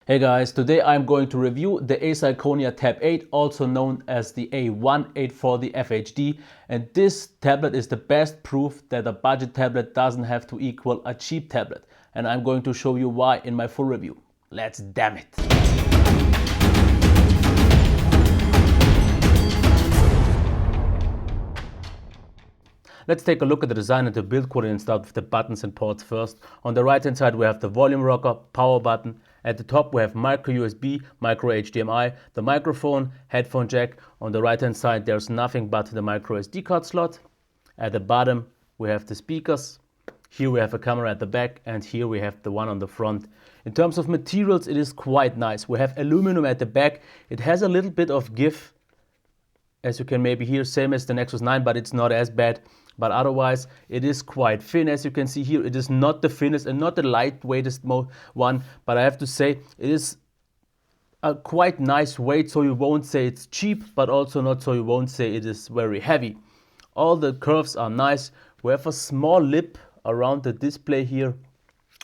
Hey guys, today I'm going to review the Acer Iconia Tab 8, also known as the A1-840FHD, and this tablet is the best proof that a budget tablet doesn't have to equal a cheap tablet, and I'm going to show you why in my full review. Let's damn it! Let's take a look at the design and the build quality and start with the buttons and ports first. On the right hand side we have the volume rocker, power button. At the top we have micro USB, micro HDMI, the microphone, headphone jack. On the right hand side there's nothing but the micro SD card slot. At the bottom we have the speakers. Here we have a camera at the back and here we have the one on the front. In terms of materials it is quite nice. We have aluminum at the back. It has a little bit of give, as you can maybe hear, same as the Nexus 9, but it's not as bad. But otherwise it is quite thin, as you can see here. It is not the thinnest and not the lightweightest one, but I have to say it is a quite nice weight, so you won't say it's cheap, but also not so you won't say it is very heavy. All the curves are nice. We have a small lip around the display here,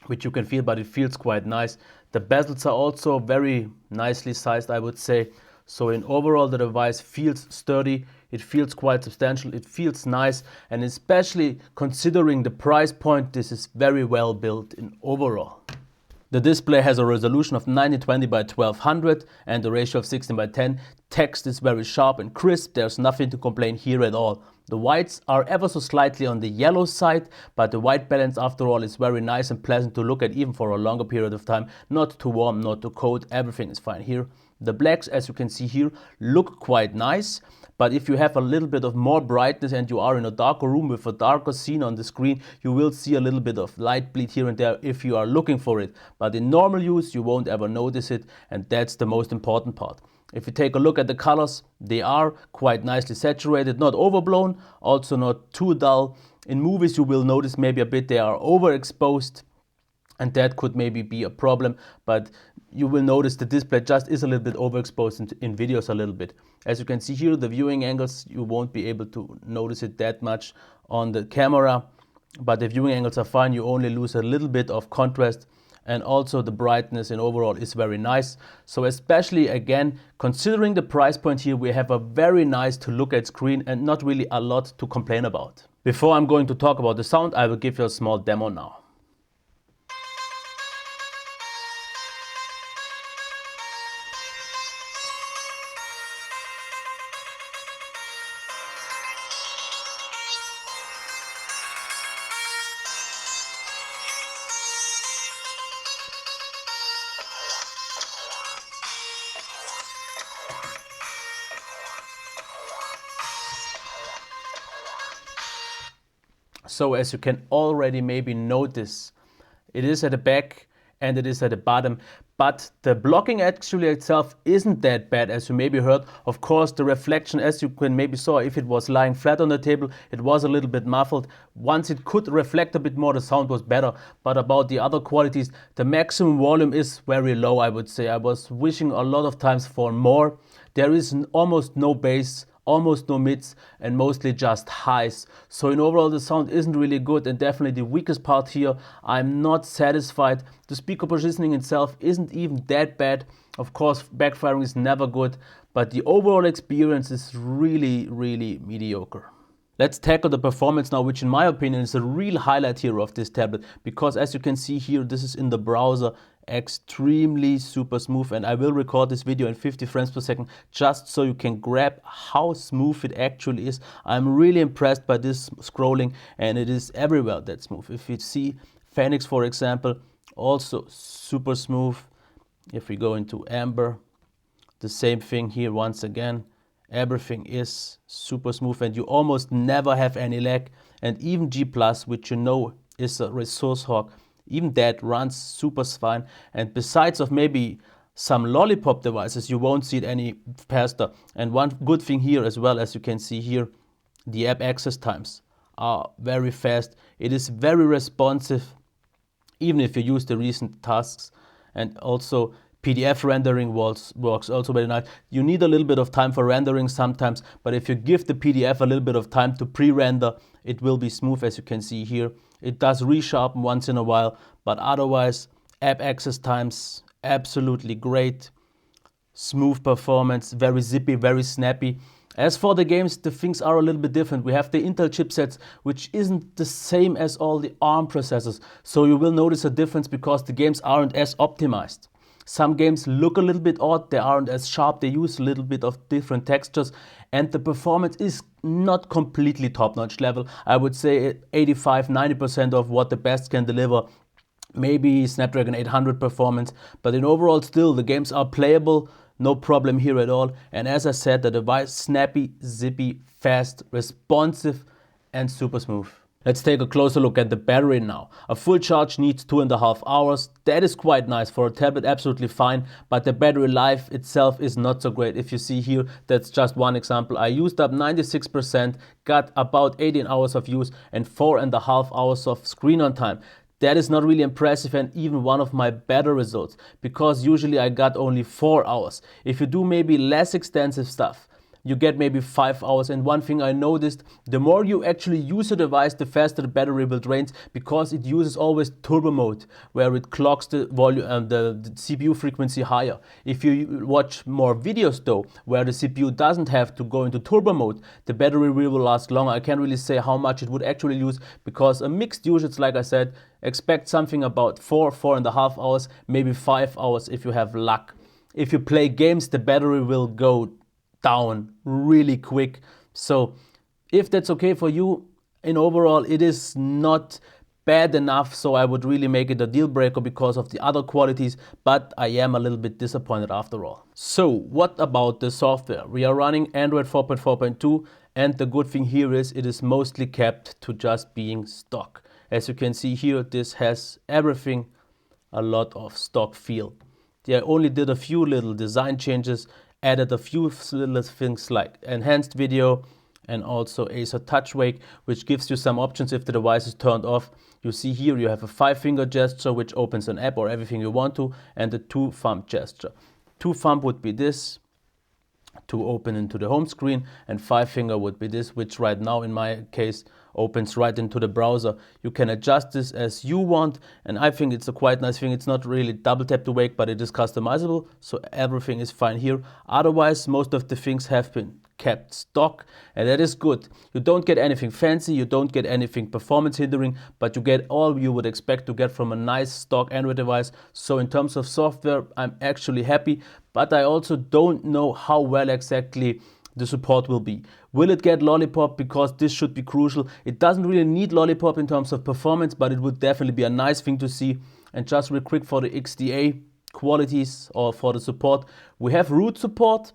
which you can feel, but it feels quite nice. The bezels are also very nicely sized, I would say. So in overall the device feels sturdy, it feels quite substantial, it feels nice, and especially considering the price point, this is very well built in overall. The display has a resolution of 1920 by 1200 and a ratio of 16 by 10. Text is very sharp and crisp, there's nothing to complain here at all. The whites are ever so slightly on the yellow side, but the white balance after all is very nice and pleasant to look at even for a longer period of time. Not too warm, not too cold, everything is fine here. The blacks, as you can see here, look quite nice, but if you have a little bit of more brightness and you are in a darker room with a darker scene on the screen, you will see a little bit of light bleed here and there if you are looking for it. But in normal use, you won't ever notice it, and that's the most important part. If you take a look at the colors, they are quite nicely saturated, not overblown, also not too dull. In movies you will notice maybe a bit they are overexposed, and that could maybe be a problem, but you will notice the display just is a little bit overexposed in videos a little bit. As you can see here, the viewing angles, you won't be able to notice it that much on the camera, but the viewing angles are fine. You only lose a little bit of contrast, and also the brightness in overall is very nice. So especially again, considering the price point here, we have a very nice to look at screen and not really a lot to complain about. Before I'm going to talk about the sound, I will give you a small demo now. So as you can already maybe notice, it is at the back and it is at the bottom, but the blocking actually itself isn't that bad, as you maybe heard. Of course, the reflection, as you can maybe saw, if it was lying flat on the table, it was a little bit muffled. Once it could reflect a bit more, the sound was better. But about the other qualities, the maximum volume is very low, I would say. I was wishing a lot of times for more. There is almost no bass, almost no mids, and mostly just highs. So in overall the sound isn't really good, and definitely the weakest part here, I'm not satisfied. The speaker positioning itself isn't even that bad. Of course, backfiring is never good, but the overall experience is really mediocre. Let's tackle the performance now, which in my opinion is a real highlight here of this tablet, because as you can see here, this is in the browser, extremely super smooth, and I will record this video in 50 frames per second just so you can grab how smooth it actually is. I'm really impressed by this scrolling, and it is everywhere that smooth. If you see Phoenix, for example, also super smooth. If we go into Amber, the same thing here once again. Everything is super smooth and you almost never have any lag. And even G+, which you know is a resource hog, even that runs super fine. And besides of maybe some lollipop devices, you won't see it any faster. And one good thing here as well, as you can see here, the app access times are very fast. It is very responsive, even if you use the recent tasks. And also PDF rendering works also very nice. You need a little bit of time for rendering sometimes, but if you give the PDF a little bit of time to pre-render, it will be smooth, as you can see here. It does resharpen once in a while, but otherwise app access times absolutely great. Smooth performance, very zippy, very snappy. As for the games, the things are a little bit different. We have the Intel chipsets, which isn't the same as all the ARM processors. So you will notice a difference because the games aren't as optimized. Some games look a little bit odd, they aren't as sharp, they use a little bit of different textures, and the performance is not completely top-notch level. I would say 85-90% of what the best can deliver. Maybe Snapdragon 800 performance, but in overall still the games are playable, no problem here at all. And as I said, the device snappy, zippy, fast, responsive and super smooth. Let's take a closer look at the battery now. A full charge needs 2.5 hours. That is quite nice for a tablet, absolutely fine, but the battery life itself is not so great. If you see here, that's just one example. I used up 96%, got about 18 hours of use and 4.5 hours of screen on time. That is not really impressive and even one of my better results, because usually I got only 4 hours. If you do maybe less extensive stuff, you get maybe 5 hours. And one thing I noticed, the more you actually use the device, the faster the battery will drain, because it uses always turbo mode, where it clocks the volume and the CPU frequency higher. If you watch more videos though, where the CPU doesn't have to go into turbo mode, the battery will last longer. I can't really say how much it would actually use, because a mixed usage, like I said, expect something about 4.5 hours, maybe 5 hours if you have luck. If you play games, the battery will go down really quick. So if that's okay for you, in overall it is not bad enough, so I would really make it a deal breaker because of the other qualities, but I am a little bit disappointed after all. So what about the software? We are running Android 4.4.2 and the good thing here is it is mostly kept to just being stock. As you can see here, this has everything, a lot of stock feel. They only did a few little design changes, added a few little things like enhanced video and also Acer Touch Wake, which gives you some options if the device is turned off. You see here you have a 5-finger gesture which opens an app or everything you want to, and a 2-thumb gesture. 2-thumb would be this to open into the home screen, and 5-finger would be this, which right now in my case opens right into the browser. You can adjust this as you want, and I think it's a quite nice thing. It's not really double tap to wake, but it is customizable, so everything is fine here. Otherwise, most of the things have been kept stock, and that is good. You don't get anything fancy, you don't get anything performance hindering, but you get all you would expect to get from a nice stock Android device. So in terms of software, I'm actually happy, but I also don't know how well exactly the support will be. Will it get Lollipop? Because this should be crucial. It doesn't really need Lollipop in terms of performance, but it would definitely be a nice thing to see. And just real quick for the XDA qualities or for the support, we have root support,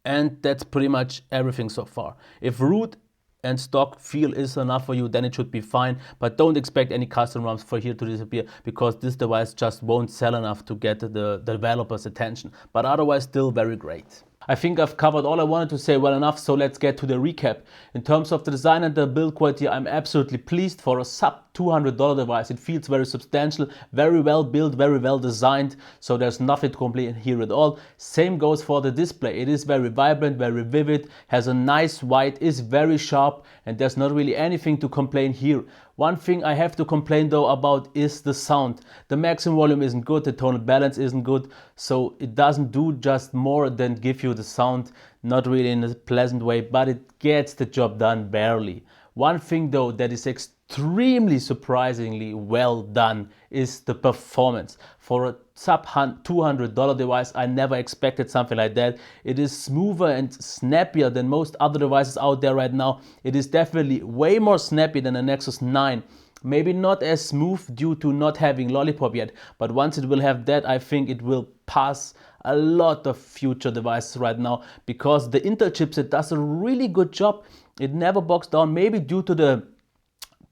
and that's pretty much everything so far. If root and stock feel is enough for you, then it should be fine, but don't expect any custom ROMs for here to disappear, because this device just won't sell enough to get the developer's attention. But otherwise, still very great. I think I've covered all I wanted to say well enough, so let's get to the recap. In terms of the design and the build quality, I'm absolutely pleased. For a sub $200 device, it feels very substantial, very well built, very well designed, so there's nothing to complain here at all. Same goes for the display. It is very vibrant, very vivid, has a nice white, is very sharp, and there's not really anything to complain here. One thing I have to complain though about is the sound. The maximum volume isn't good, the tonal balance isn't good, so it doesn't do just more than give you the sound, not really in a pleasant way, but it gets the job done barely. One thing though that is extremely surprisingly well done is the performance. For a sub $200 device, I never expected something like that. It is smoother and snappier than most other devices out there right now. It is definitely way more snappy than a Nexus 9. Maybe not as smooth due to not having Lollipop yet, but once it will have that, I think it will pass a lot of future devices right now, because the Intel chipset does a really good job. It never bogs down, maybe due to the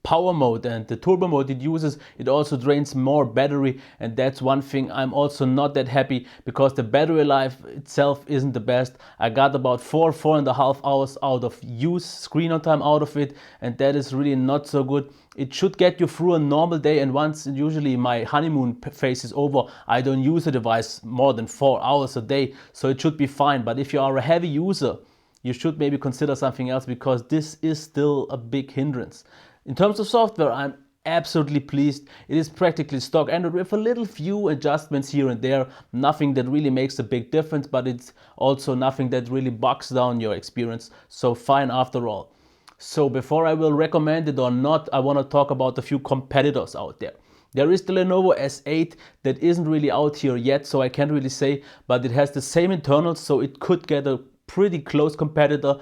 power mode and the turbo mode it uses. It also drains more battery, and that's one thing I'm also not that happy, because the battery life itself isn't the best. I got about 4.5 hours out of use, screen on time out of it, and that is really not so good. It should get you through a normal day, and once usually my honeymoon phase is over, I don't use the device more than 4 hours a day, so it should be fine. But if you are a heavy user, you should maybe consider something else, because this is still a big hindrance. In terms of software, I'm absolutely pleased. It is practically stock Android with a little few adjustments here and there. Nothing that really makes a big difference, but it's also nothing that really bogs down your experience. So fine after all. So before I will recommend it or not, I want to talk about a few competitors out there. There is the Lenovo S8 that isn't really out here yet, so I can't really say, but it has the same internals, so it could get a pretty close competitor,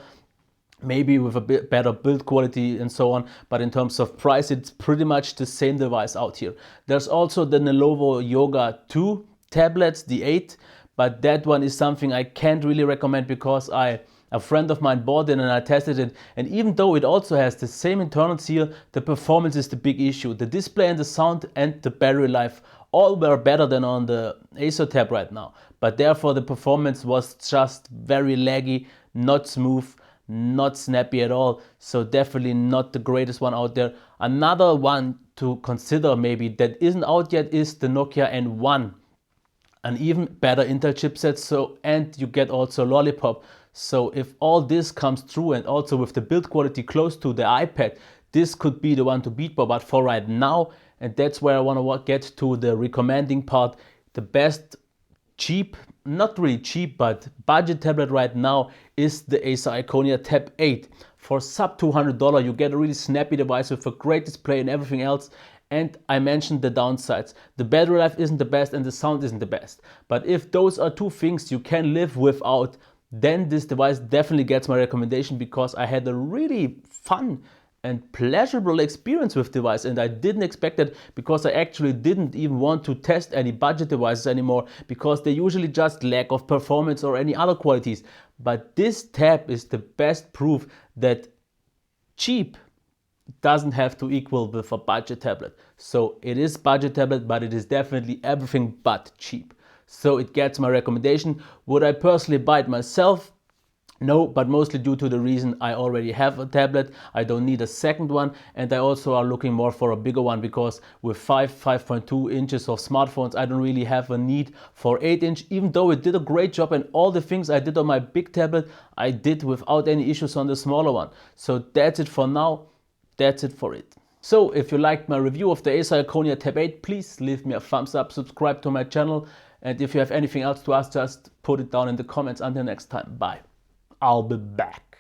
maybe with a bit better build quality and so on, but in terms of price, it's pretty much the same device out here. There's also the Lenovo Yoga 2 tablets, the 8, but that one is something I can't really recommend because a friend of mine bought it and I tested it, and even though it also has the same internals here, the performance is the big issue. The display and the sound and the battery life all were better than on the Acer Tab right now, but therefore the performance was just very laggy, not smooth, not snappy at all, so definitely not the greatest one out there. Another one to consider maybe that isn't out yet is the Nokia N1, an even better Intel chipset, so and you get also Lollipop. So if all this comes through and also with the build quality close to the iPad, this could be the one to beat. But for right now, and that's where I want to get to the recommending part, the best cheap, not really cheap, but budget tablet right now is the Acer Iconia Tab 8. For sub $200, you get a really snappy device with a great display and everything else. And I mentioned the downsides. The battery life isn't the best and the sound isn't the best. But if those are two things you can live without, then this device definitely gets my recommendation, because I had a really fun and pleasurable experience with the device, and I didn't expect it, because I actually didn't even want to test any budget devices anymore, because they usually just lack of performance or any other qualities. But this tab is the best proof that cheap doesn't have to equal with a budget tablet. So it is budget tablet, but it is definitely everything but cheap. So it gets my recommendation. Would I personally buy it myself? No, but mostly due to the reason I already have a tablet, I don't need a second one, and I also are looking more for a bigger one, because with 5.2 inches of smartphones, I don't really have a need for 8-inch, even though it did a great job, and all the things I did on my big tablet, I did without any issues on the smaller one. So that's it for now, that's it for it. So if you liked my review of the Acer Iconia Tab 8, please leave me a thumbs up, subscribe to my channel, and if you have anything else to ask, just put it down in the comments. Until next time, bye. I'll be back.